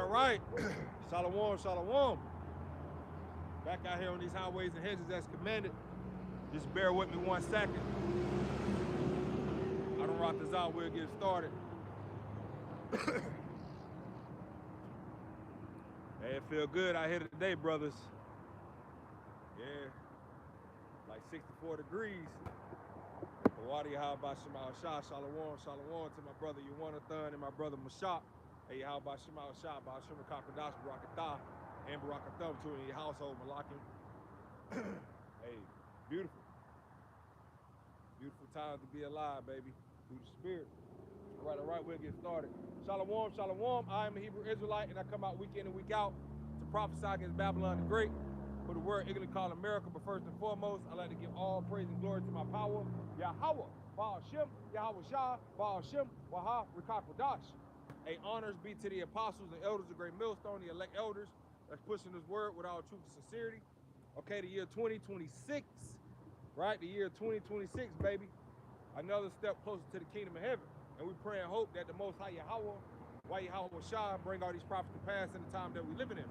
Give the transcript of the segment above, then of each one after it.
right. Shalom, shalom. Back out here on these highways and hedges as commanded. Just bear with me 1 second. I don't rock this out. We'll get started. Hey, it feel good out here today, brothers. Yeah, like 64 degrees. Wadi Yahweh Shema Shah, Shalom, Shalom to my brother Yawanathan and my brother Mashak. Hey, Yahweh Shema Shah, Ba'ashim Kakadash, Barakatah, and Barakathum to in your household, Malakim. Hey, beautiful. Beautiful time to be alive, baby, through the spirit. All right, we'll get started. Shalom, shalom. I am a Hebrew Israelite, and I come out week in and week out to prophesy against Babylon the Great. For the word Ignorant call America, but first and foremost, I like to give all praise and glory to my power, Yahweh, Baal Shem, Yahweh Shah, Baal Shem, Waha, Rikak Wadash. Hey, honors be to the apostles and elders of Great Millstone, the elect elders that's pushing this word with all truth and sincerity. Okay, the year 2026, right? The year 2026, baby. Another step closer to the kingdom of heaven. And we pray and hope that the Most High Yahweh, Yahweh Shah, bring all these prophets to pass in the time that we living in.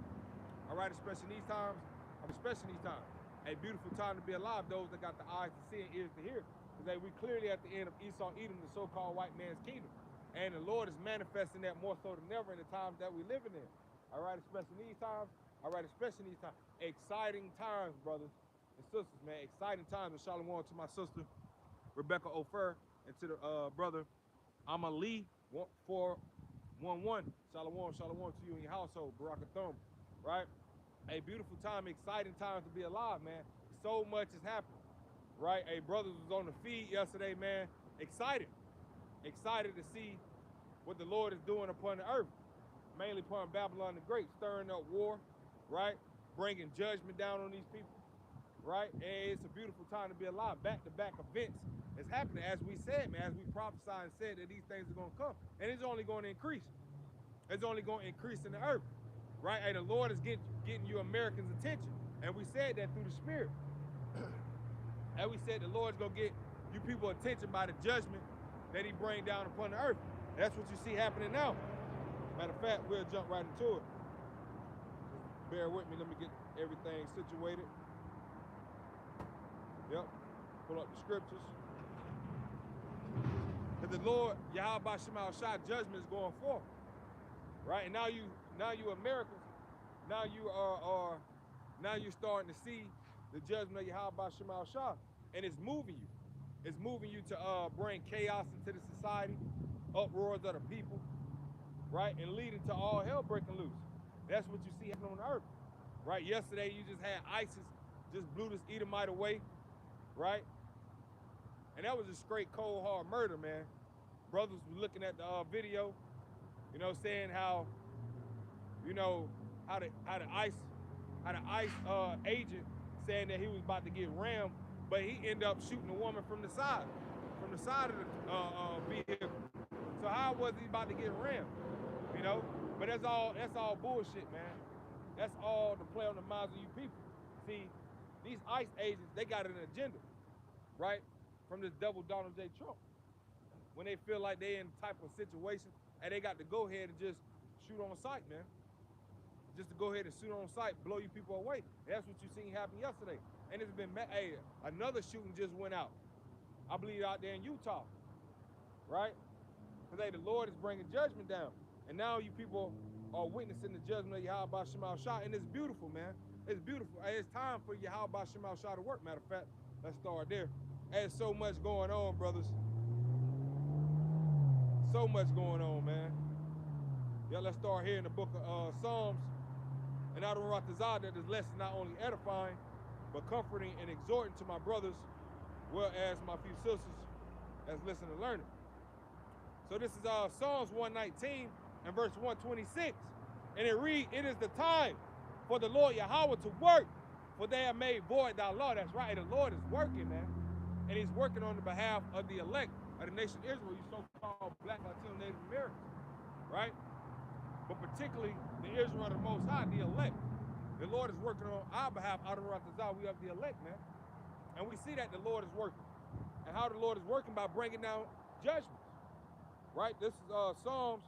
All right, especially these times. A beautiful time to be alive, those that got the eyes to see and ears to hear. Because we clearly at the end of Esau Edom, the so-called white man's kingdom. And the Lord is manifesting that more so than ever in the times that we living in. All right, especially these times. Exciting times, brothers and sisters, man. Exciting times. And shalom to my sister, Rebecca Ofer, and to the brother, Amali 411. Shalom to you and your household, Barakathum, right? A beautiful time, exciting time to be alive, man. So much is happening, right? Hey, brothers was on the feed yesterday, man. Excited to see what the Lord is doing upon the earth, mainly upon Babylon the Great, stirring up war, right? Bringing judgment down on these people, right? And it's a beautiful time to be alive. Back-to-back events is happening, as we said, man, as we prophesied and said that these things are going to come. And it's only going to increase. It's only going to increase in the earth, right? And the Lord is getting you Americans' attention. And we said that through the Spirit. And we said the Lord's going to get you people attention by the judgment that he bring down upon the earth. That's what you see happening now. Matter of fact, we'll jump right into it. Bear with me. Let me get everything situated. Yep. Pull up the scriptures. Because the Lord, Yahweh Shema Shah, judgment is going forth. Right? And now you Americans, now you're starting to see the judgment of Yahweh Shema Shah. And it's moving you. It's moving you to bring chaos into the society, uproars of the people, right? And leading to all hell breaking loose. That's what you see happening on the earth. Right? Yesterday you just had ISIS just blew this Edomite away, right? And that was a straight cold hard murder, man. Brothers were looking at the video, saying how, how the ICE agent saying that he was about to get rammed, but he ended up shooting a woman from the side of the vehicle. So how was he about to get rammed? But that's all bullshit, man. That's all to play on the minds of you people. See, these ICE agents, they got an agenda, right? From this devil Donald J. Trump. When they feel like they in type of situation, and they got to go ahead and just shoot on sight, man. Just to go ahead and shoot on sight, blow you people away. And that's what you seen happen yesterday. And it's been, another shooting just went out. I believe out there in Utah, right? Because the Lord is bringing judgment down. And now you people are witnessing the judgment of Yahweh Shema Shah, and it's beautiful, man. It's beautiful. It's time for Yahweh Shema Shah to work, matter of fact. Let's start there. There's so much going on, brothers. So much going on, man. Yeah, let's start here in the book of Psalms. And I don't rock the that this lesson not only edifying, but comforting and exhorting to my brothers, well as my few sisters, as listening and learning. So this is Psalms 119 and verse 126. And it reads, "It is the time for the Lord Yahweh to work, for they have made void thy law." That's right, the Lord is working, man. And he's working on the behalf of the elect of the nation of Israel, you so-called Black, Latino, Native Americans, right? But particularly the Israel of the Most High, the elect. The Lord is working on our behalf. Out of Ratazah, we have the elect, man. And we see that the Lord is working. And how the Lord is working by bringing down judgments, right? This is Psalms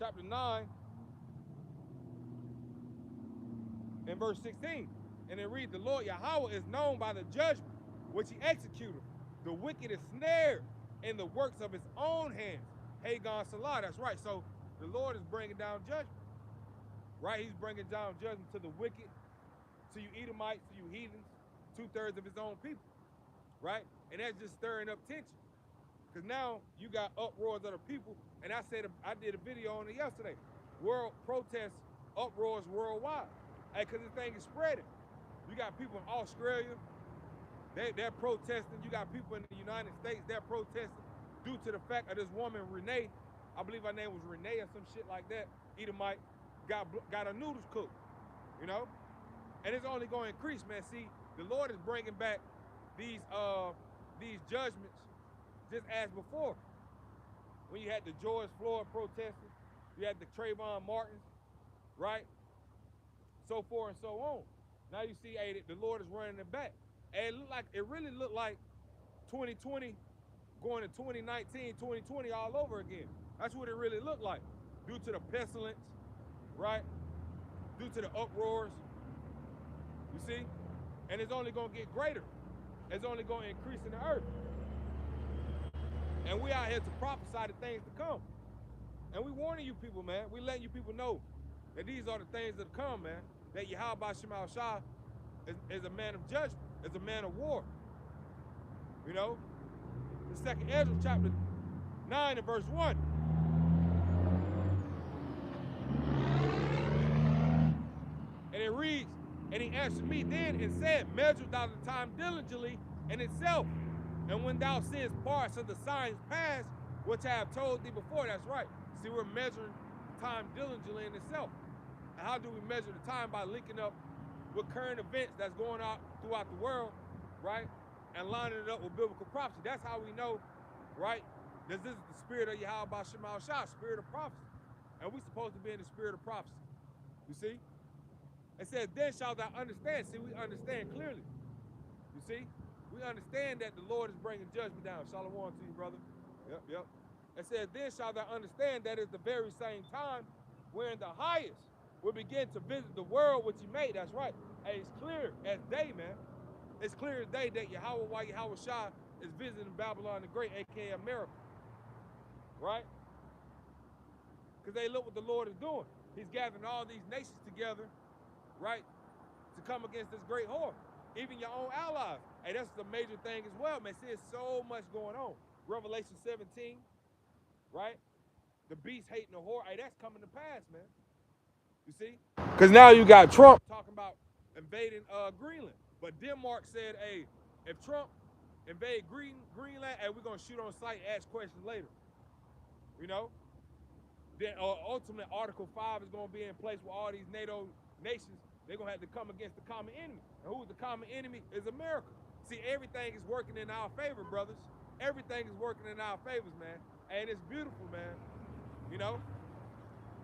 chapter 9, and verse 16. And it reads, the Lord Yahweh is known by the judgment which he executed. The wicked is snared in the works of his own hands. Hagon Salah, that's right. So the Lord is bringing down judgment, right? He's bringing down judgment to the wicked, to you Edomites, to you heathens, 2/3 of his own people, right? And that's just stirring up tension. Because now you got uproars of the people, and I did a video on it yesterday. World protests, uproars worldwide. Hey, because this thing is spreading. You got people in Australia, they're protesting. You got people in the United States, they're protesting due to the fact of this woman, Renee, I believe her name was Renee or some shit like that, Edomite, got her noodles cooked, you know? And it's only going to increase, man. See, the Lord is bringing back these judgments just as before. When you had the George Floyd protesting, you had the Trayvon Martins, right? So forth and so on. Now you see, hey, the Lord is running it back. And it really looked like 2020 going to 2019, 2020 all over again. That's what it really looked like. Due to the pestilence, right? Due to the uproars, you see? And it's only gonna get greater. It's only gonna increase in the earth. And we out here to prophesy the things to come. And we warning you people, man. We letting you people know that these are the things that come, man. That Yahweh Shema Shah is a man of judgment, is a man of war. You know? The 2nd Ezra chapter 9 and verse 1. And it reads, and he answered me then and said, measure thou the time diligently in itself. And when thou seest parts of the signs past, which I have told thee before, that's right. See, we're measuring time diligently in itself. And how do we measure the time? By linking up with current events that's going on throughout the world, right? And lining it up with biblical prophecy. That's how we know, right? That this is the spirit of Yahweh Shema Shah, spirit of prophecy. And we're supposed to be in the spirit of prophecy. You see? It says, then shalt thou understand. See, we understand clearly. You see? We understand that the Lord is bringing judgment down. Shalom to you, brother. Yep. It says, then shalt thou understand that it's the very same time wherein the highest will begin to visit the world which he made. That's right. And it's clear as day, man. It's clear as day that Yahweh Shah is visiting Babylon the Great, aka America. Right? Because they look what the Lord is doing. He's gathering all these nations together, right, to come against this great whore. Even your own allies. Hey, that's the major thing as well, man. See, there's so much going on. Revelation 17, right? The beast hating the whore. Hey, that's coming to pass, man. You see? Because now you got Trump talking about invading Greenland. But Denmark said, hey, if Trump invade Greenland, hey, we're going to shoot on sight and ask questions later. You know? Then ultimately, Article 5 is going to be in place with all these NATO nations. They're going to have to come against the common enemy. And who's the common enemy? Is America. See, everything is working in our favor, brothers. Everything is working in our favors, man. And it's beautiful, man. You know?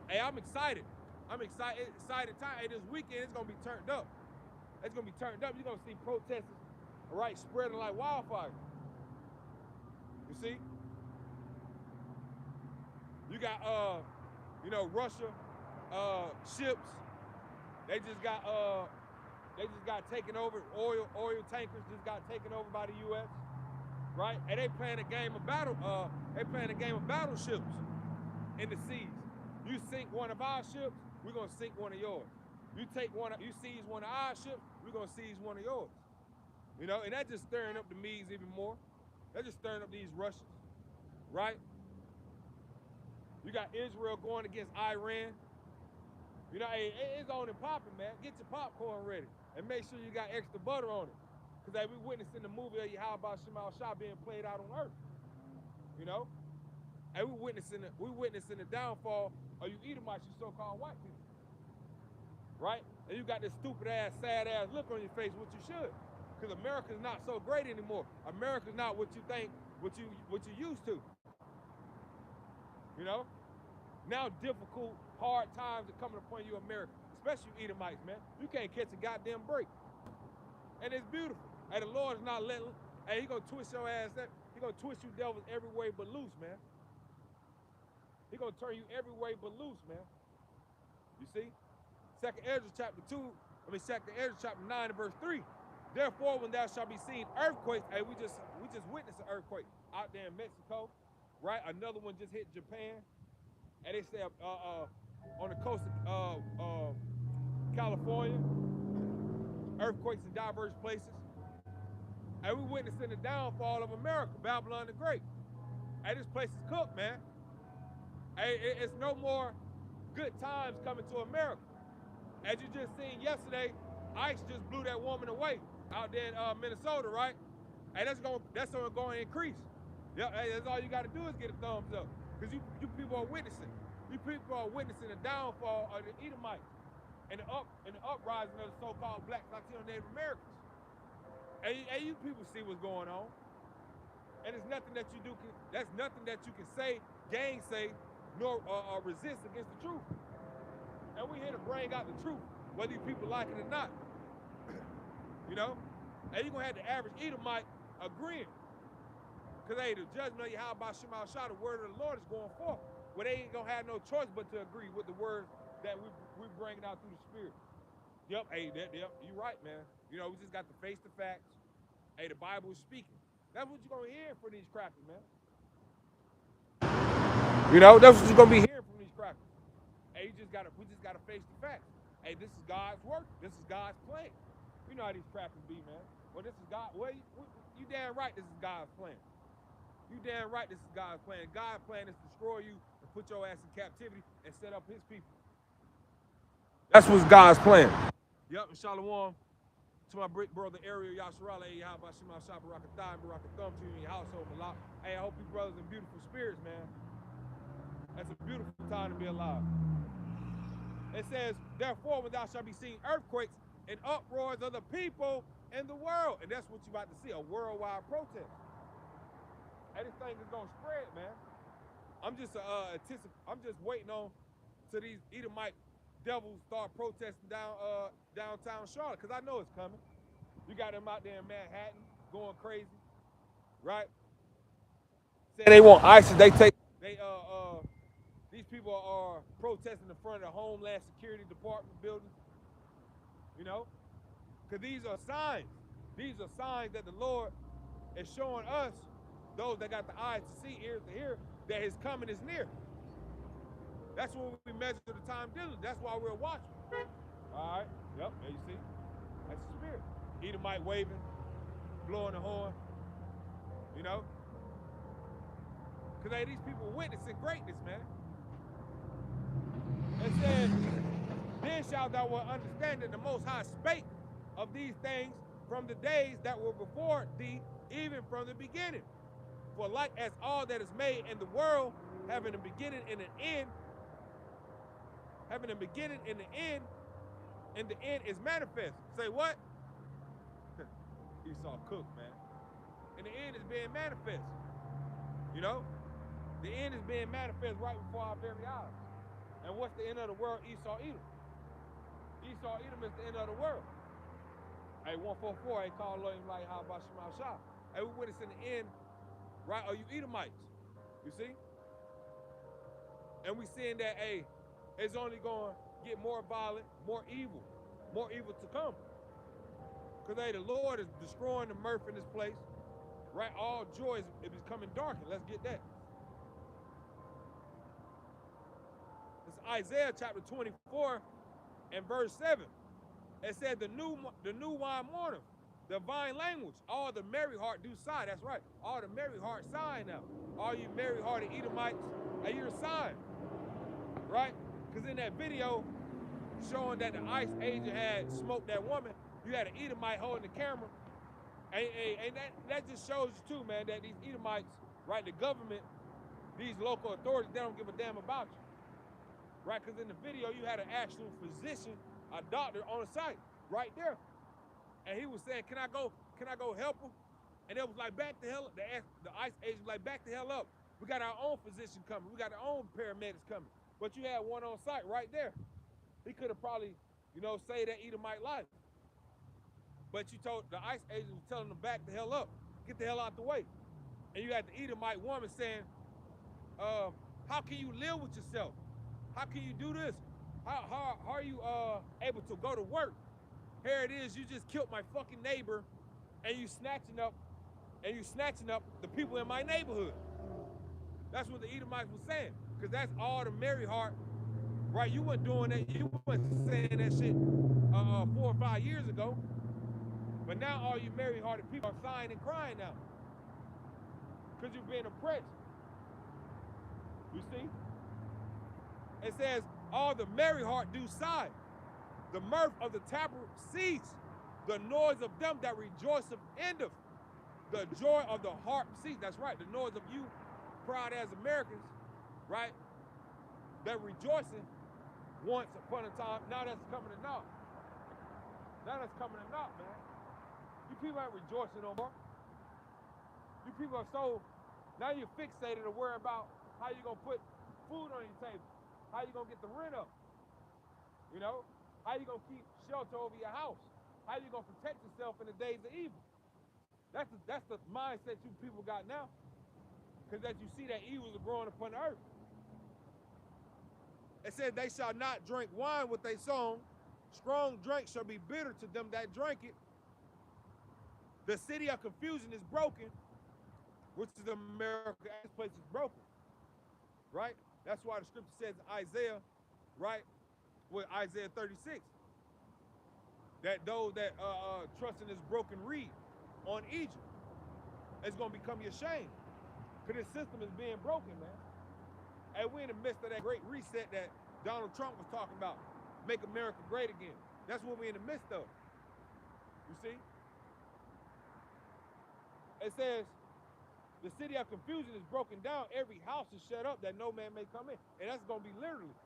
Hey, I'm excited. I'm excited time. Hey, this weekend, it's going to be turned up. It's going to be turned up. You're going to see protesters, right, spreading like wildfire. You see? You got, you know, Russia, ships. They just got taken over. Oil tankers just got taken over by the U.S. Right? And they playing a game of battle. They playing a game of battleships in the seas. You sink one of our ships, we're gonna sink one of yours. You seize one of our ships, we're gonna seize one of yours. You know, and that's just stirring up the Medes even more. That's just stirring up these Russians, right? You got Israel going against Iran. You know, hey, it's on and popping, man. Get your popcorn ready and make sure you got extra butter on it. Because hey, we witnessing the movie of Yahweh Shema Shah being played out on earth. You know? And we witnessing the downfall of you Edomites, you so-called white people. Right? And you got this stupid ass, sad ass look on your face, which you should. Because America's not so great anymore. America's not what you think, what you used to. You know? Now difficult, hard times are coming upon you, America. Especially you Edomites, man. You can't catch a goddamn break. And it's beautiful. And the Lord is not letting, hey, he gonna twist your ass up. He gonna twist you devils every way but loose, man. He's going to turn you every way but loose, man. You see? Second Ezra chapter 9 and verse 3. Therefore, when thou shalt be seen earthquakes, hey, we just witnessed an earthquake out there in Mexico, right? Another one just hit Japan, and they say on the coast of California, earthquakes in diverse places. And we witnessing the downfall of America, Babylon the Great. Hey, this place is cooked, man. Hey, it's no more good times coming to America. As you just seen yesterday, ICE just blew that woman away out there in Minnesota, right? Hey, that's only going to increase. Yeah, hey, that's all you got to do is get a thumbs up, because you people are witnessing. You people are witnessing the downfall of the Edomites and the uprising of the so-called Black Latino Native Americans. Hey, you people see what's going on, and there's nothing that you do. That's nothing that you can say, gainsay, nor resist against the truth. And we here to bring out the truth, whether you people like it or not. You know? And you're going to have the average Edomite agreeing. Because, hey, the judgment of Yahweh Shema Shah, the word of the Lord is going forth. Well, they ain't going to have no choice but to agree with the words that we bringing out through the Spirit. Yep, hey, yep, you're right, man. You know, we just got to face the facts. Hey, the Bible is speaking. That's what you're going to hear from these crackers, man. You know, that's what you're going to be hearing from these crackers. Hey, we just gotta face the facts. Hey, this is God's work. This is God's plan. You know how these crackers be, man. Well, this is God. Well, you damn right. This is God's plan. You damn right. This is God's plan. God's plan is to destroy you and put your ass in captivity and set up His people. That's what's God's plan. Yep. And Shalom to my brother Ariel Yasharala. Hey, how about Shema Shah Barakathah and Barakathum to you in your household, Malak. Hey, I hope you brothers in beautiful spirits, man. That's a beautiful time to be alive. It says, therefore, when thou shalt be seeing earthquakes and uproars of the people in the world. And that's what you're about to see, a worldwide protest. And this thing is going to spread, man. I'm just waiting on till these Edomite devils start protesting downtown Charlotte, because I know it's coming. You got them out there in Manhattan going crazy, right? Saying they want ISIS, these people are protesting in front of the Homeland Security Department building, you know, because these are signs. These are signs that the Lord is showing us, those that got the eyes to see, ears to hear, that His coming is near. That's when we measure the time diligently. That's why we're watching. All right. Yep. There you see. That's the Spirit. Edomite waving, blowing the horn. You know. Because, hey, these people witnessing greatness, man. It says, then shalt thou understand that the Most High spake of these things from the days that were before thee, even from the beginning. For like as all that is made in the world, having a beginning and an end, having a beginning and an end, and the end is manifest. Say what? Esau cooked, man. And the end is being manifest. You know? The end is being manifest right before our very eyes. And what's the end of the world? Esau Edom. Esau Edom is the end of the world. Hey, 144, hey, call Lord like how about Shema Shah. Hey, we witnessing the end, right? Are you Edomites? You see? And we seeing that, hey, it's only going to get more violent, more evil to come. Because, hey, the Lord is destroying the mirth in this place, right? All joy is becoming darkened. Let's get that. It's Isaiah chapter 24 and verse 7. It said the new wine mourneth, the vine language, all the merry heart do sigh. That's right. All the merry heart sigh now. All you merry hearted Edomites, hey, you're sighing. Right? Because in that video showing that the ICE agent had smoked that woman, you had an Edomite holding the camera. And that just shows you too, man, that these Edomites, right, the government, these local authorities, they don't give a damn about you. Right? Because in the video you had an actual physician, a doctor on the site, right there. And he was saying, can I go help him? And it was like, back the hell up. The ICE agent was like, back the hell up. We got our own physician coming. We got our own paramedics coming. But you had one on site right there. He could have probably, you know, saved that Edomite life. But you told, the ICE agent was telling them, back the hell up. Get the hell out the way. And you had the Edomite woman saying, How can you live with yourself? How can you do this? How are you able to go to work? Here it is, you just killed my fucking neighbor, and you snatching up the people in my neighborhood. That's what the Edomites was saying, because that's all the Merry Heart, right? You weren't doing that. You weren't saying that shit 4 or 5 years ago. But now all you merry-hearted people are sighing and crying now, because you're being oppressed. You see? It says, all the merry heart do sigh. The mirth of the tapper cease. The noise of them that rejoiceth endeth. The joy of the harp cease. That's right. The noise of you, proud as Americans, right? That rejoicing once upon a time. Now that's coming to naught. Now that's coming to naught, man. You people ain't rejoicing no more. You people are so, now you're fixated to worry about how you gonna put food on your table, how you gonna get the rent up, you know, how you gonna keep shelter over your house, how you gonna protect yourself in the days of evil. That's the mindset you people got now, because that you see that evils are growing upon the earth. It said, they shall not drink wine with their song, strong drink shall be bitter to them that drink it. The city of confusion is broken, which is America. This place is broken, right? That's why the scripture says Isaiah, right, with Isaiah 36, that those that trust in this broken reed on Egypt, it's gonna become your shame, because this system is being broken, man. And we're in the midst of that great reset that Donald Trump was talking about, make America great again. That's what we're in the midst of. You see? It says, the city of confusion is broken down. Every house is shut up that no man may come in. And that's going to be literally.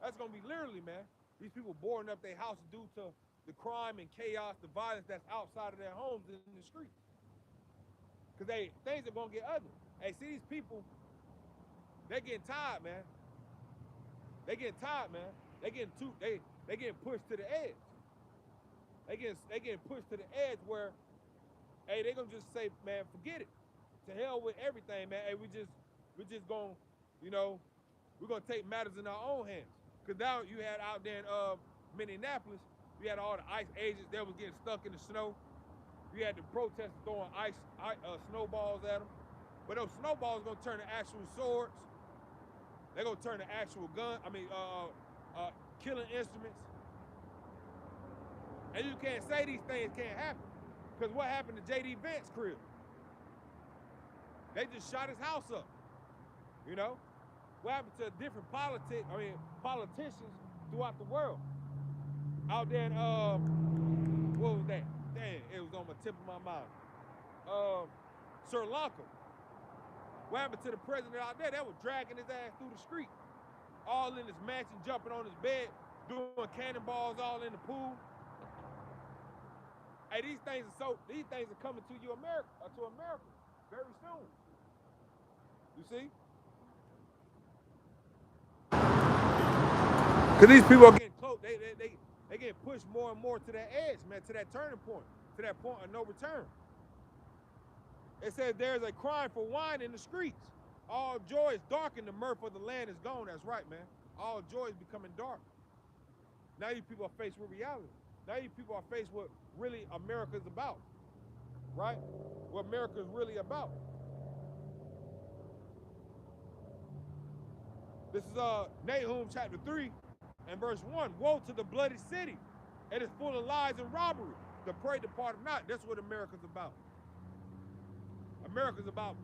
That's going to be literally, man. These people boarding up their houses due to the crime and chaos, the violence that's outside of their homes in the streets. Because things are going to get ugly. Hey, see these people, they're getting tired, man. They getting tired, man. They getting pushed to the edge. They getting pushed to the edge where, hey, they gonna just say, man, forget it. To hell with everything, man. Hey, we just gonna, you know, we're gonna take matters in our own hands. Cause now you had out there in Minneapolis, you had all the ICE agents that was getting stuck in the snow. You had the protesters throwing snowballs at them. But those snowballs gonna turn to actual swords. They're gonna turn to actual killing instruments. And you can't say these things can't happen. Because what happened to J.D. Vance's crib? They just shot his house up. You know? What happened to different politicians throughout the world? Out there in, what was that? Dang, it was on the tip of my mouth. Sri Lanka. What happened to the president out there? They were dragging his ass through the street. All in his mansion, jumping on his bed, doing cannonballs all in the pool. Hey, these things are coming to you, America, very soon. You see? Because these people are getting close. They get pushed more and more to that edge, man, to that turning point, to that point of no return. It says there's a crying for wine in the streets. All joy is darkened, the mirth of the land is gone. That's right, man. All joy is becoming dark. Now you people are faced with reality. Now you people are faced with really America's about, right? What America's really about. This is Nahum chapter 3 and verse 1. Woe to the bloody city. It is full of lies and robbery. The prey depart not. That's what America's about. America's about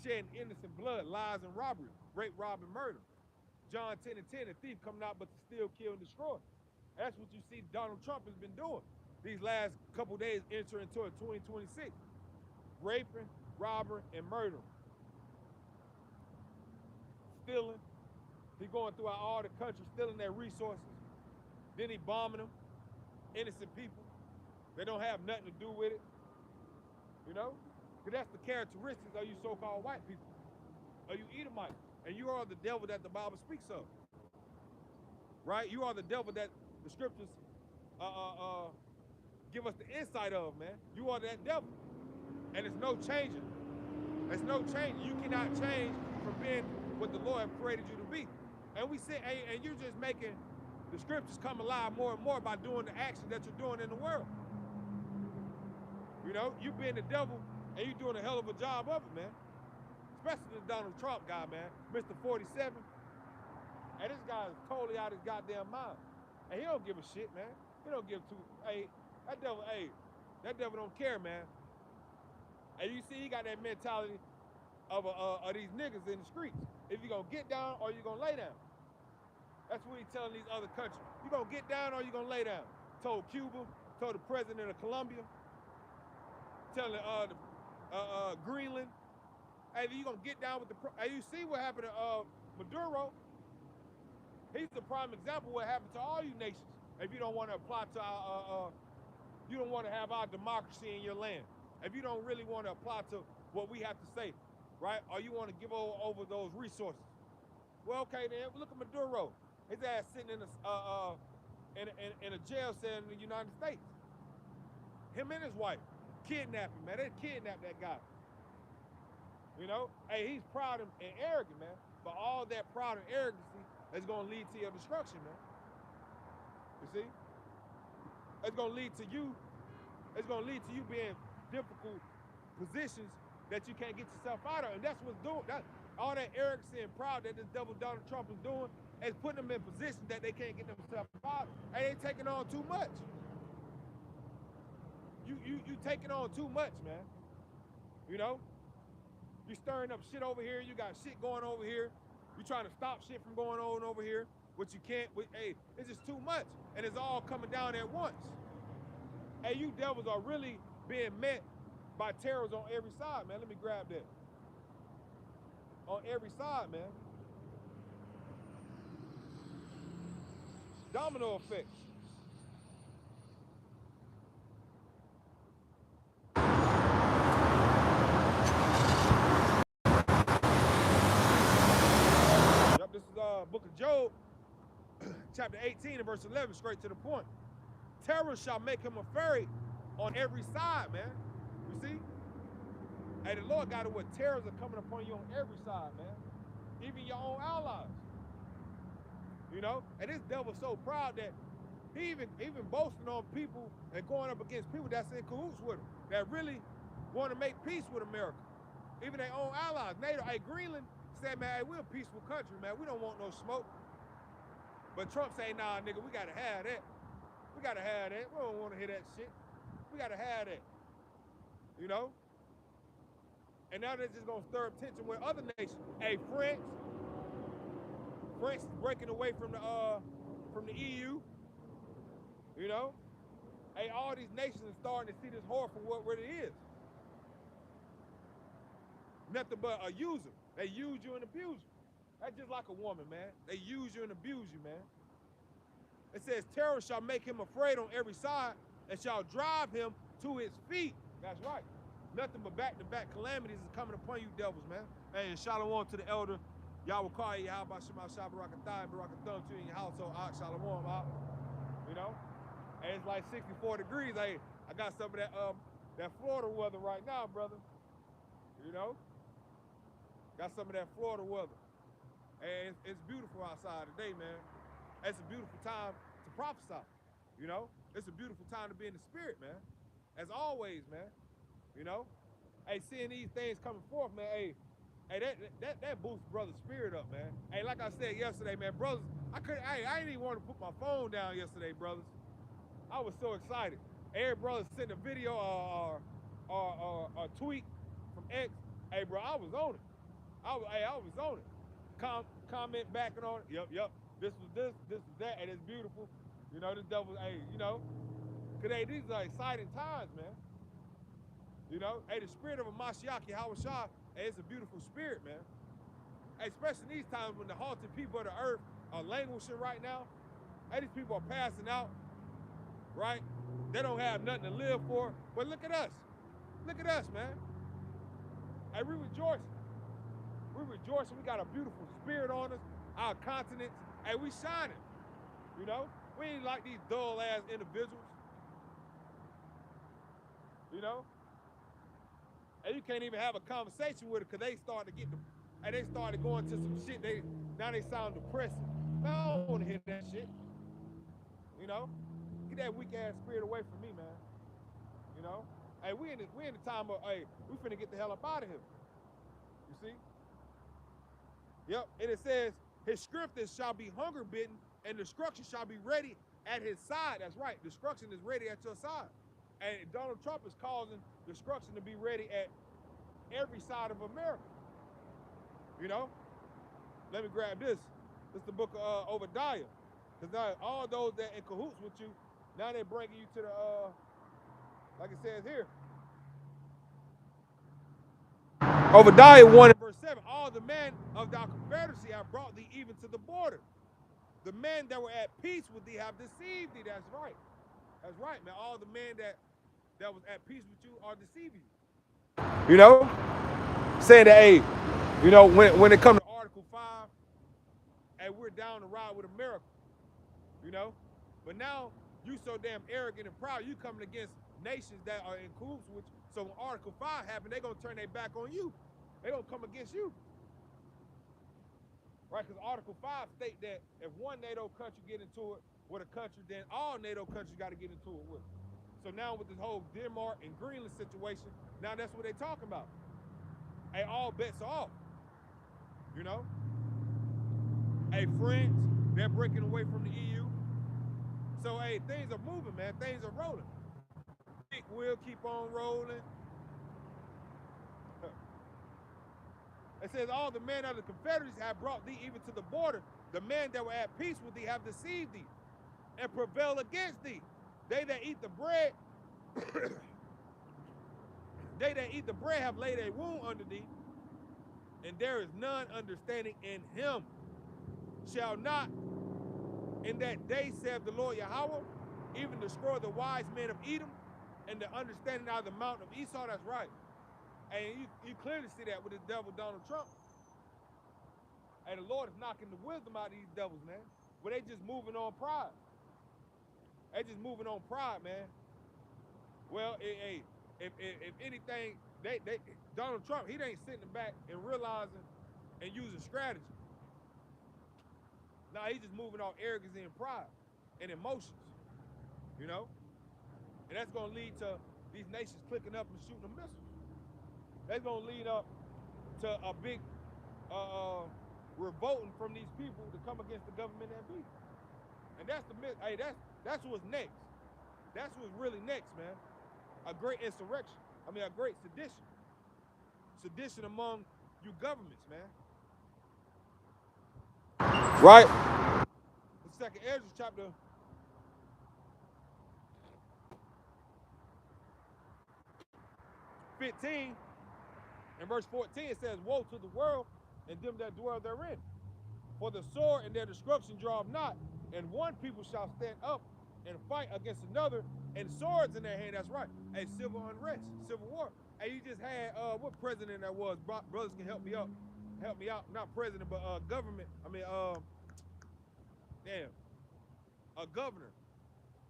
shedding innocent blood, lies and robbery, rape, rob, and murder. John 10 and 10, a thief come not but to steal, kill, and destroy. That's what you see Donald Trump has been doing these last couple days entering into 2026. Raping, robbing, and murdering. Stealing. He going throughout all the country, stealing their resources. Then he bombing them. Innocent people. They don't have nothing to do with it. You know? Because that's the characteristics of you so-called white people. Of you Edomites. And you are the devil that the Bible speaks of. Right? You are the devil that the scriptures give us the insight of, man. You are that devil. And there's no changing. There's no change. You cannot change from being what the Lord created you to be. And we sit, and you're just making the scriptures come alive more and more by doing the action that you're doing in the world. You know, you being the devil, and you doing a hell of a job of it, man. Especially the Donald Trump guy, man, Mr. 47. And this guy is totally out of his goddamn mind. And he don't give a shit, man. He don't give two, that devil don't care, man. And you see, he got that mentality of these niggas in the streets. If you gonna get down or you gonna lay down. That's what he's telling these other countries. You gonna get down or you gonna lay down. Told Cuba, told the president of Colombia, telling Greenland, hey, you gonna get down with the, hey, you see what happened to Maduro? He's the prime example of what happened to all you nations. If you don't want to apply to our, you don't want to have our democracy in your land. If you don't really want to apply to what we have to say, right? Or you want to give over those resources. Well, okay then, look at Maduro. His ass sitting in a jail cell in the United States. Him and his wife, kidnapping, man. They kidnapped that guy. You know? Hey, he's proud and arrogant, man. But all that pride and arrogancy is gonna lead to your destruction, man. You see? It's gonna lead to you being difficult positions that you can't get yourself out of. And that's what's doing that. All that arrogance and pride that this devil Donald Trump is doing is putting them in positions that they can't get themselves out of. And they taking on too much. You taking on too much, man. You know? You stirring up shit over here, you got shit going over here. You trying to stop shit from going on over here, which you can't, hey, it's just too much. And it's all coming down at once. Hey, you devils are really being met by terrorists on every side, man. Let me grab that. On every side, man. Domino effect. Yep, this is Book of Job, chapter 18 and verse 11, straight to the point. Terror shall make him afraid on every side, man. You see? Hey, the Lord got it where terrors are coming upon you on every side, man. Even your own allies. You know? And this devil's so proud that he even boasting on people and going up against people that's in cahoots with him, that really want to make peace with America. Even their own allies. NATO, hey, Greenland said, man, hey, we're a peaceful country, man. We don't want no smoke. But Trump say, nah, nigga, we gotta have that. We gotta have that. We don't want to hear that shit. We gotta have that. You know? And now they're just gonna stir up tension with other nations. Hey, France is breaking away from the EU. You know? Hey, all these nations are starting to see this horror for what it is. Nothing but a user. They use you and abuse you. That's just like a woman, man. They use you and abuse you, man. It says, terror shall make him afraid on every side and shall drive him to his feet. That's right. Nothing but back-to-back calamities is coming upon you devils, man. Hey, and shalom to the elder. Y'all will call you, how about Shema Shabarakat and Barakathon to you in your household, shalom, you know? And it's like 64 degrees. Hey, I got some of that Florida weather right now, brother. You know? Got some of that Florida weather. And it's beautiful outside today, man. It's a beautiful time to prophesy, you know? It's a beautiful time to be in the spirit, man. As always, man, you know? Hey, seeing these things coming forth, man, hey, that boosts brother's spirit up, man. Hey, like I said yesterday, man, brothers, I didn't even want to put my phone down yesterday, brothers. I was so excited. Every brother sent a video or a tweet from X. Hey, bro, I was on it. I was on it. Comment backing on it. Yep. This was that, and it's beautiful. You know, this devil, hey, you know, cause hey, these are exciting times, man. You know, hey, the spirit of a Mashiach Yahushua, hey, it's a beautiful spirit, man. Hey, especially these times when the halted people of the earth are languishing right now. Hey, these people are passing out, right? They don't have nothing to live for. But look at us. Look at us, man. Hey, we rejoicing. We rejoicing. We got a beautiful spirit on us. Our continents. Hey, we shining. You know? We ain't like these dull-ass individuals. You know? And you can't even have a conversation with it because they start to get And they started going to some shit. Now they sound depressing. Man, I don't want to hear that shit. You know, get that weak ass spirit away from me, man. You know, hey, we in the time of, hey, we finna get the hell up out of here. You see? Yep. And it says, his scriptures shall be hunger bitten, and destruction shall be ready at his side. That's right. Destruction is ready at your side. And Donald Trump is causing destruction to be ready at every side of America. You know? Let me grab this. This is the book of Obadiah. Because now all those that in cahoots with you, now they're bringing you to the, like it says here. Obadiah 1 and verse 7. All the men of thy confederacy have brought thee even to the border. The men that were at peace with thee have deceived thee. That's right. That's right, man. All the men that was at peace with you are deceiving you. You know? Saying that, hey, you know, when it comes to Article 5, hey, we're down to ride with America. You know? But now, you so damn arrogant and proud, you coming against nations that are in cahoots with you. So when Article 5 happens, they're going to turn their back on you. They're going to come against you. Right? Because Article 5 state that if one NATO country get into it with a country, then all NATO countries got to get into it with it. So now with this whole Denmark and Greenland situation, now that's what they're talking about. Hey, all bets are off. You know? Hey, France, they're breaking away from the EU. So, hey, things are moving, man. Things are rolling. It will keep on rolling. It says, all the men of the confederacies have brought thee even to the border. The men that were at peace with thee have deceived thee and prevailed against thee. They that eat the bread, they that eat the bread have laid a wound under thee, and there is none understanding in him. Shall not in that day, saith the Lord Yahweh, even destroy the wise men of Edom and the understanding out of the mountain of Esau. That's right. And you clearly see that with the devil Donald Trump. And the Lord is knocking the wisdom out of these devils, man. But they just moving on pride. They just moving on pride, man. Well, if anything, Donald Trump, he ain't sitting back and realizing and using strategy. Now he's just moving on arrogance and pride and emotions, you know? And that's gonna lead to these nations clicking up and shooting a missile. That's gonna lead up to a big revolting from these people to come against the government that be. And that's the myth. Hey, that's what's next. That's what's really next, man. A great insurrection. I mean, a great sedition. Sedition among you governments, man. Right? The second Ezra chapter 15 and verse 14, it says, woe to the world and them that dwell therein. For the sword and their destruction draweth not, and one people shall stand up and fight against another, and swords in their hand. That's right. A civil unrest, civil war. And you just had what president that was? Brothers can help me out. Help me out. Not president, but government. I mean, a governor.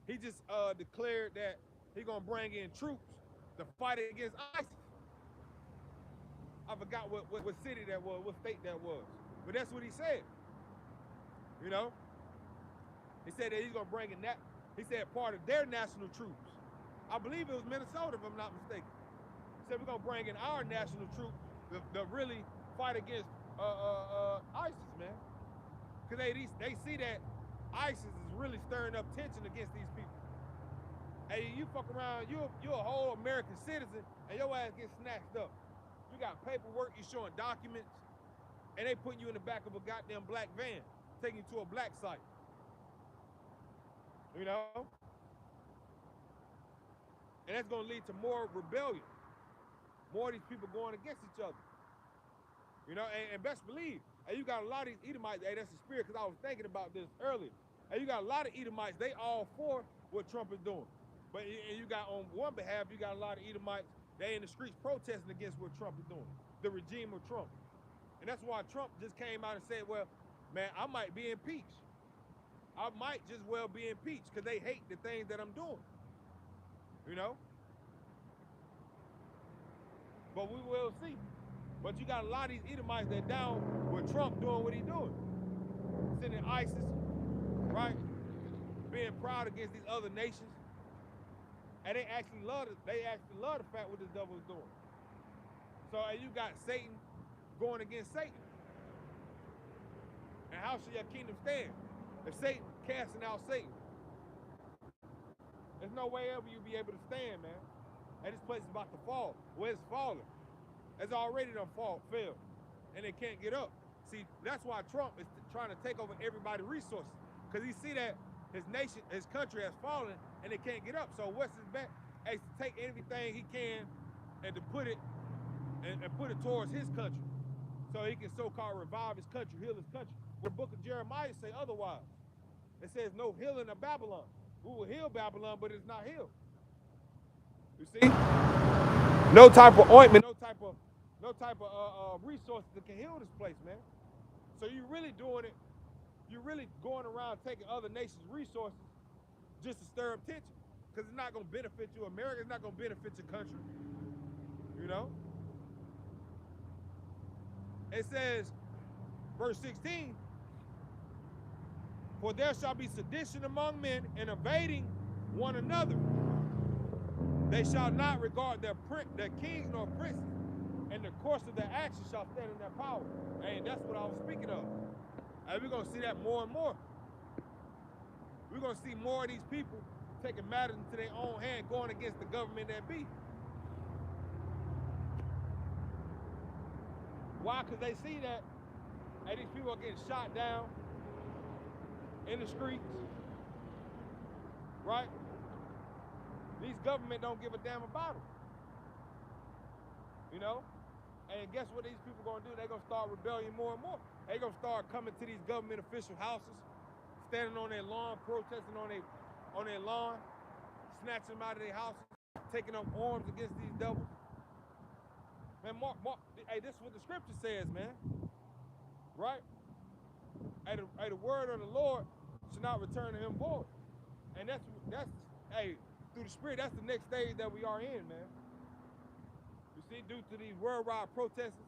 He just declared that he gonna bring in troops to fight against ISIS. I forgot what city that was, what state that was, but that's what he said. You know, he said that he's gonna bring in that. He said part of their national troops. I believe it was Minnesota, if I'm not mistaken. He said we're gonna bring in our national troops to really fight against ISIS, man. Because they see that ISIS is really stirring up tension against these people. Hey, you fuck around, you're a whole American citizen, and your ass gets snatched up. You got paperwork, you showing documents, and they putting you in the back of a goddamn black van, taking you to a black site. You know? And that's gonna lead to more rebellion. More of these people going against each other. You know, and best believe, and you got a lot of these Edomites, hey, that's the spirit, because I was thinking about this earlier. And you got a lot of Edomites, they all for what Trump is doing. But you got, on one behalf, you got a lot of Edomites, they in the streets protesting against what Trump is doing, the regime of Trump. And that's why Trump just came out and said, well, man, I might be impeached. I might just well be impeached because they hate the things that I'm doing. You know? But we will see. But you got a lot of these Edomites that down with Trump doing what he's doing. Sending ISIS, right? Being proud against these other nations. And they actually love the fact what this devil is doing. So you got Satan going against Satan. And how shall your kingdom stand? If Satan casting out Satan. There's no way ever you'll be able to stand, man. And this place is about to fall. Well, it's falling. It's already done fell. And they can't get up. See, that's why Trump is trying to take over everybody's resources. Because he see that his nation, his country has fallen and they can't get up. So what's his bet? Is to take everything he can and to put it and put it towards his country. So he can so-called revive his country, heal his country. The book of Jeremiah say otherwise. It says no healing of Babylon. We will heal Babylon, but it's not healed. You see? No type of ointment, no type of resources that can heal this place, man. So you're really doing it. You're really going around taking other nations' resources just to stir up tension. Because it's not going to benefit you, America. It's not going to benefit your country. You know? It says, verse 16, for there shall be sedition among men and invading one another. They shall not regard their kings nor princes, and the course of their actions shall stand in their power. And that's what I was speaking of. And we're going to see that more and more. We're going to see more of these people taking matters into their own hand, going against the government that be. Why? Because they see that, and these people are getting shot down in the streets, right? These government don't give a damn about them, you know? And guess what these people gonna do? They're gonna start rebelling more and more. They're gonna start coming to these government official houses, standing on their lawn, protesting on their lawn, snatching them out of their houses, taking up arms against these devils. Man, hey, this is what the scripture says, man. Right? Hey, the word of the Lord should not return to him void. And that's hey, through the Spirit, that's the next stage that we are in, man. You see, due to these worldwide protests,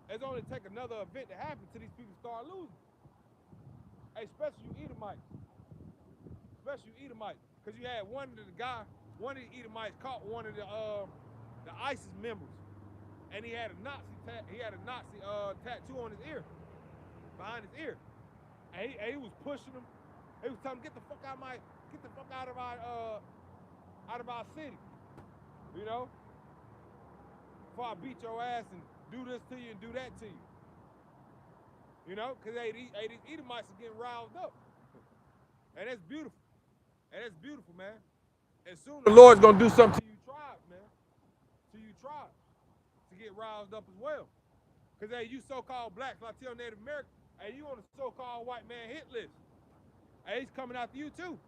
it's only take another event to happen till these people start losing. Hey, especially you Edomites. Because you had one of the Edomites caught one of the ISIS members, and he had a Nazi tattoo on his ear, behind his ear, and he was pushing him. He was telling him, get the fuck out of our city, you know, before I beat your ass and do this to you and do that to you, you know, because these Edomites are getting riled up, and that's beautiful, man. And soon the Lord's gonna do something to you tribes, man. To you tribes, to get roused up as well. Because, hey, you so-called blacks, Latino, Native American, hey, you on the so-called white man hit list. Hey, he's coming after you too.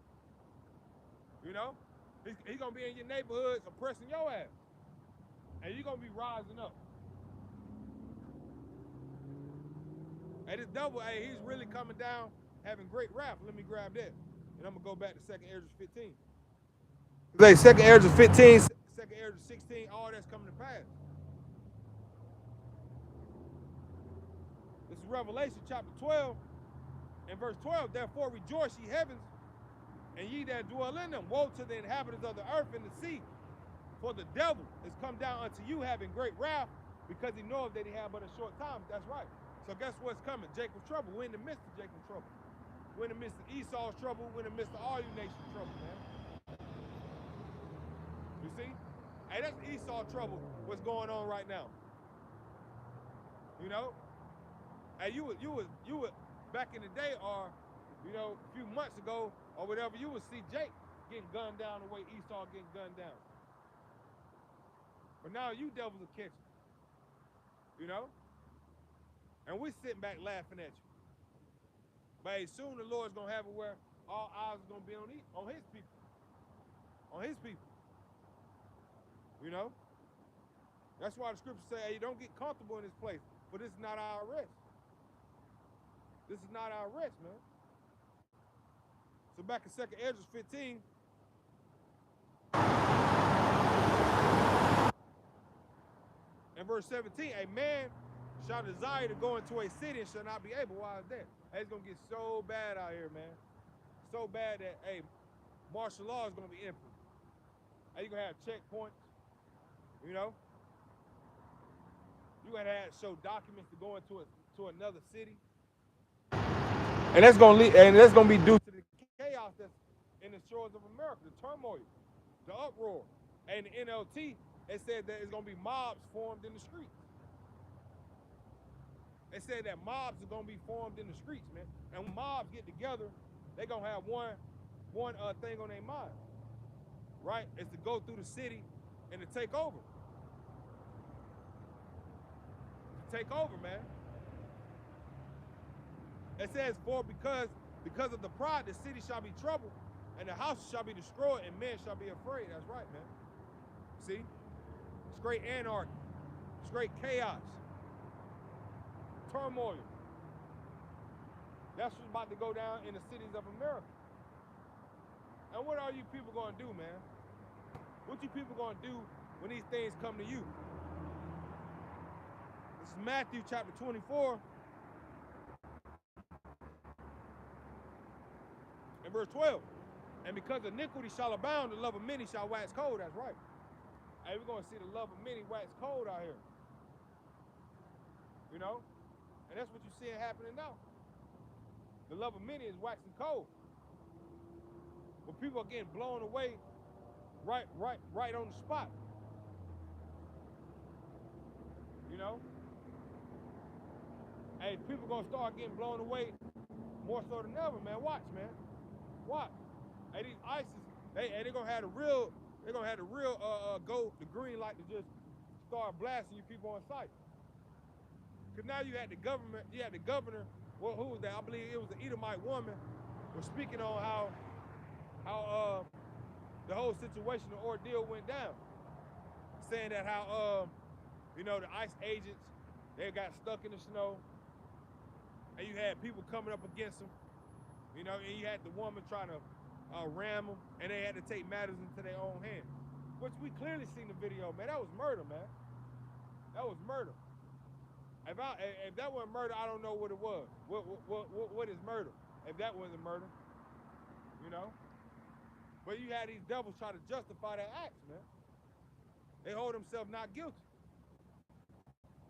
You know? He's going to be in your neighborhoods oppressing your ass. And you're going to be rising up. And this devil, hey, he's really coming down, having great wrath. Let me grab that. And I'm going to go back to 2nd Ezra 15. Like 2nd Ezra 15, 2nd Ezra 16, all that's coming to pass. This is Revelation chapter 12 and verse 12. Therefore rejoice, ye heavens, and ye that dwell in them. Woe to the inhabitants of the earth and the sea, for the devil is come down unto you having great wrath, because he knoweth that he had but a short time. That's right. So guess what's coming? Jacob's trouble. We're in the midst of Jacob's trouble. We're in the midst of Esau's trouble. We're in the midst of all you nations' trouble, man. You see? Hey, that's Esau trouble, what's going on right now. You know? Hey, you would back in the day, or, you know, a few months ago, or whatever, you would see Jake getting gunned down the way Esau getting gunned down. But now you devils are catching. You know? And we're sitting back laughing at you. But hey, soon the Lord's gonna have it where all eyes are gonna be on his people. On his people. You know? That's why the scriptures say, hey, don't get comfortable in this place, for this is not our rest. This is not our rest, man. So back in 2nd Ezra 15, In verse 17, a man shall desire to go into a city and shall not be able. Why is that? Hey, it's gonna get so bad out here, man. So bad that, hey, martial law is gonna be implemented. Hey, you're gonna have checkpoints, you know? You gotta show documents to go into to another city. And that's gonna be due to the chaos that's in the shores of America, the turmoil, the uproar. And the NLT, it said that it's gonna be mobs formed in the streets. They said that mobs are gonna be formed in the streets, man. And when mobs get together, they're gonna have one thing on their mind, right? It's to go through the city and to take over. To take over, man. It says, for because of the pride, the city shall be troubled, and the houses shall be destroyed, and men shall be afraid. That's right, man. See? It's great anarchy. It's great chaos. Turmoil. That's what's about to go down in the cities of America. And what are you people gonna do, man? What you people gonna do when these things come to you? This is Matthew chapter 24. And verse 12. And because iniquity shall abound, the love of many shall wax cold. That's right. Hey, we're gonna see the love of many wax cold out here. You know? And that's what you're seeing happening now. The love of many is waxing cold. But people are getting blown away right on the spot. You know? Hey, people gonna start getting blown away more so than ever, man. Watch, man. Watch. Hey, these ISIS, they're gonna have the real go the green light to just start blasting you people on sight. Cause now you had the governor, well, who was that? I believe it was an Edomite woman, was speaking on how the whole situation, the ordeal went down. Saying that how you know, the ICE agents, they got stuck in the snow, and you had people coming up against them, you know, and you had the woman trying to ram them, and they had to take matters into their own hands. Which we clearly seen the video, man. That was murder, man. That was murder. If that wasn't murder, I don't know what it was. What is murder? If that wasn't murder, you know. But you had these devils try to justify their acts, man. They hold themselves not guilty.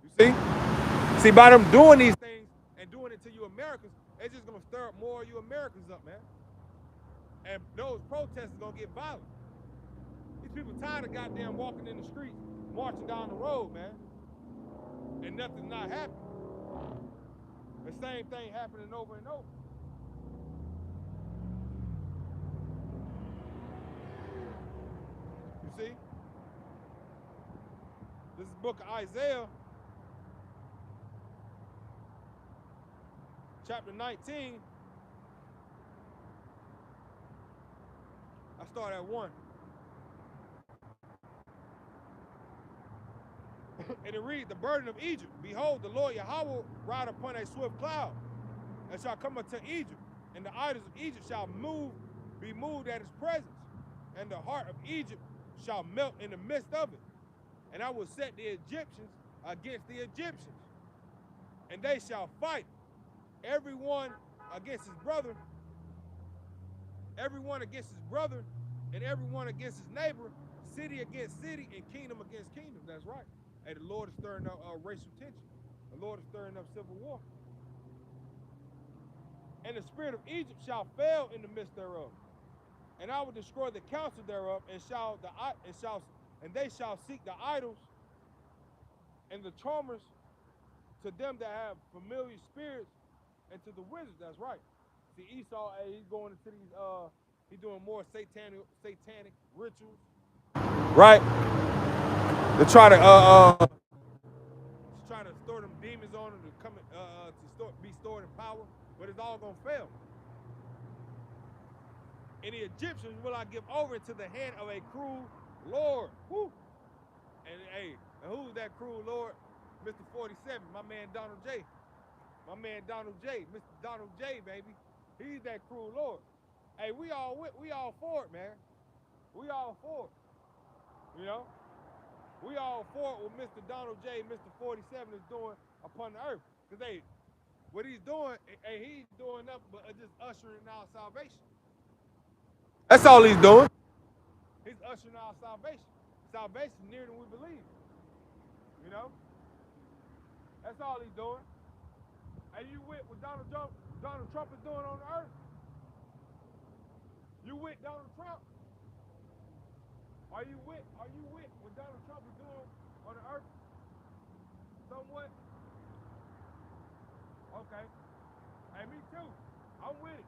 You see, by them doing these things and doing it to you Americans, it's just gonna stir up more of you Americans up, man. And those protesters gonna get violent. These people tired of goddamn walking in the streets, marching down the road, man. And nothing's not happening. The same thing happening over and over. You see? This is the book of Isaiah, chapter 19. I start at 1. And it reads, the burden of Egypt. Behold, the Lord Yahweh ride upon a swift cloud, and shall come unto Egypt, and the idols of Egypt shall be moved at his presence, and the heart of Egypt shall melt in the midst of it. And I will set the Egyptians against the Egyptians, and they shall fight, everyone against his brother, and everyone against his neighbor, city against city, and kingdom against kingdom. That's right. Hey, the Lord is stirring up racial tension. The Lord is stirring up civil war. And the spirit of Egypt shall fail in the midst thereof, and I will destroy the counsel thereof, and they shall seek the idols and the charmers to them that have familiar spirits, and to the wizards. That's right. See, Esau, hey, he's going into these he's doing more satanic rituals, right? To try to store them demons on them to come be stored in power, but it's all gonna fail. And the Egyptians will I give over into the hand of a cruel Lord. Woo! And hey, and who's that cruel Lord? Mr. 47, my man Donald J. My man Donald J. Mr. Donald J, baby. He's that cruel Lord. Hey, we all for it, man. We all for it. You know? We all for what Mr. Donald J. Mr. 47 is doing upon the earth. Because what he's doing, he's doing nothing but just ushering out salvation. That's all he's doing. He's ushering out salvation. Salvation nearer than we believe. You know? That's all he's doing. And you with what Donald Trump is doing on the earth? You with Donald Trump? Are you with what Donald Trump is doing on the earth? Somewhat? Okay. Hey, me too. I'm with it.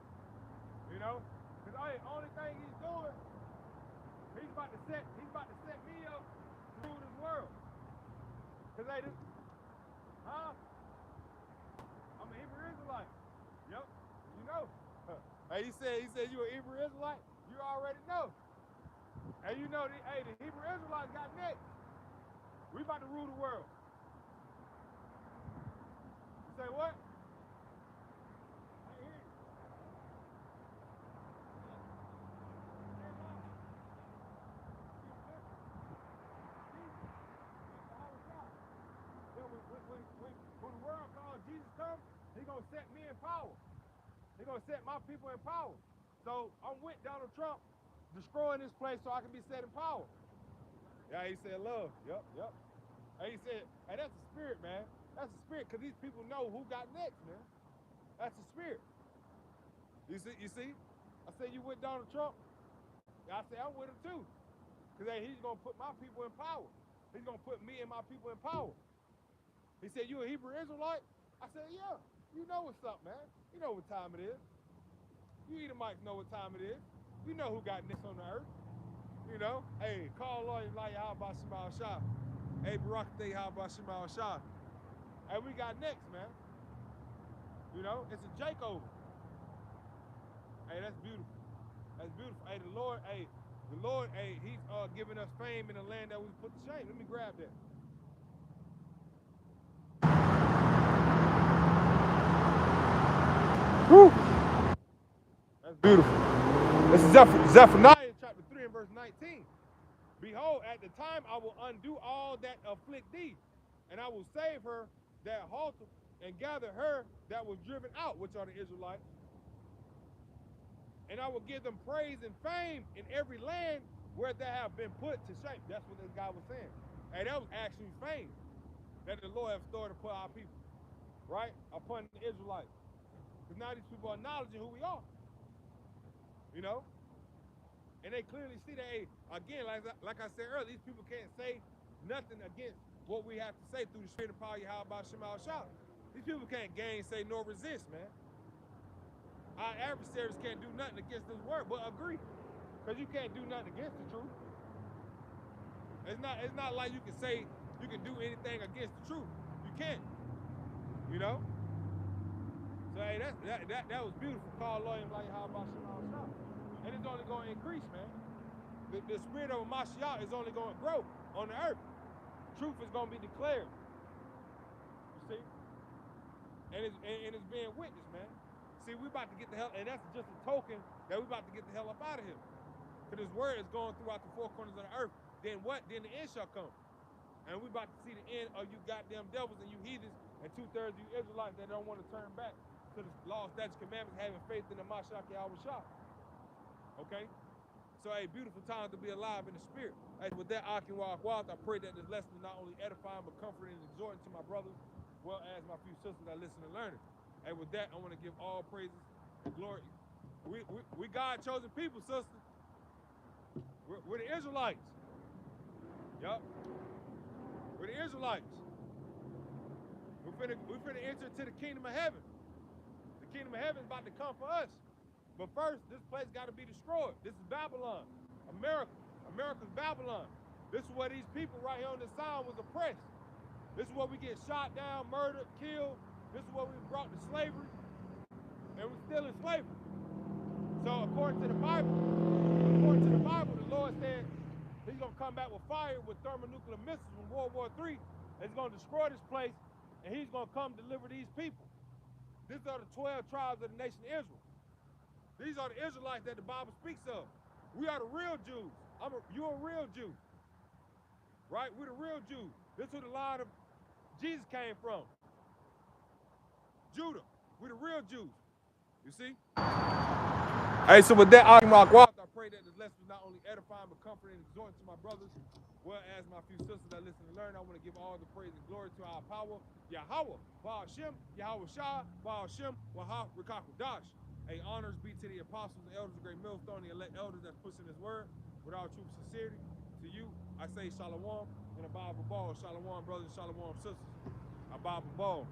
You know? Because only thing he's doing, he's about to set me up to rule this world. Because I'm an Hebrew Israelite. Yep. You know. Hey, he said you an Hebrew Israelite? You already know. And you know, the Hebrew Israelites got next. We about to rule the world. You say what? I hear you. When the world calls Jesus come, he's going to set me in power. He's going to set my people in power. So I'm with Donald Trump destroying this place so I can be set in power. Yeah, he said love. Yep. And he said, hey, that's the spirit, man. That's the spirit, because these people know who got next, man. That's the spirit. You see? I said, you with Donald Trump? I said, I'm with him too. Because he's going to put my people in power. He's going to put me and my people in power. He said, you a Hebrew Israelite? I said, yeah. You know what's up, man. You know what time it is. You Edomites know what time it is. You know who got next on the earth. You know? Hey, call Lord like how about Shemal Shah? Hey, Barak Day, how about Shemal Shah? Hey, we got next, man. You know? It's a Jacob. Hey, that's beautiful. That's beautiful. Hey, the Lord, he's giving us fame in the land that we put to shame. Let me grab that. Whew. That's beautiful. This is Zephaniah chapter 3 and verse 19. Behold, at the time I will undo all that afflict thee, and I will save her that halted, and gather her that was driven out, which are the Israelites. And I will give them praise and fame in every land where they have been put to shame. That's what this guy was saying. And that was actually fame that the Lord has stored upon our people, right? Upon the Israelites. Because now these people are acknowledging who we are. You know? And they clearly see that, hey, again, like I said earlier, these people can't say nothing against what we have to say through the spirit and power of Yahweh Shemal Shah. These people can't gainsay nor resist, man. Our adversaries can't do nothing against this word, but agree. Because you can't do nothing against the truth. It's not like you can say you can do anything against the truth. You can't. You know? So hey, that was beautiful. Call Lord like how about Shemal Shah. And it's only going to increase, man. The spirit of Mashiach is only going to grow on the earth. Truth is going to be declared. You see? And it's being witnessed, man. See, we about to get the hell, and that's just a token that we about to get the hell up out of here. Because this word is going throughout the four corners of the earth. Then what? Then the end shall come. And we about to see the end of you goddamn devils and you heathens and 2/3 of you Israelites that don't want to turn back to the law, statutes, commandments, having faith in the Mashiach Yahweh Shah. Okay? So, hey, beautiful time to be alive in the spirit. Hey, with that, Akin Wa'akwat, I pray that this lesson is not only edifying, but comforting and exhorting to my brothers, as well as my few sisters that listen and learning. And with that, I want to give all praises and glory. We God-chosen people, sister. We're the Israelites. Yup. We're the Israelites. We're finna enter to the kingdom of heaven. The kingdom of heaven is about to come for us. But first, this place got to be destroyed. This is Babylon, America. America's Babylon. This is where these people right here on this side was oppressed. This is where we get shot down, murdered, killed. This is where we brought to slavery. And we're still in slavery. So according to the Bible, the Lord said he's going to come back with fire with thermonuclear missiles from World War III. He's going to destroy this place, and he's going to come deliver these people. These are the 12 tribes of the nation of Israel. These are the Israelites that the Bible speaks of. We are the real Jews. You're a real Jew. right? We're the real Jews. This is where the line of Jesus came from. Judah. We're the real Jews. You see? Hey, so with that, I pray that this lesson is not only edifying but comforting and exhorting to my brothers, well as my few sisters that listen and learn. I want to give all the praise and glory to our power, Yahweh, Ba'ashem, Yahweh Shah, Ba'ashem, Wahah, Rikakudash. Hey, honors be to the apostles and elders of Great Millstone, the elect elders that's pushing this word with all true sincerity. To you, I say Shalom and Abba Ball. Shalom, brothers, Shalom, sisters. Abba Ball.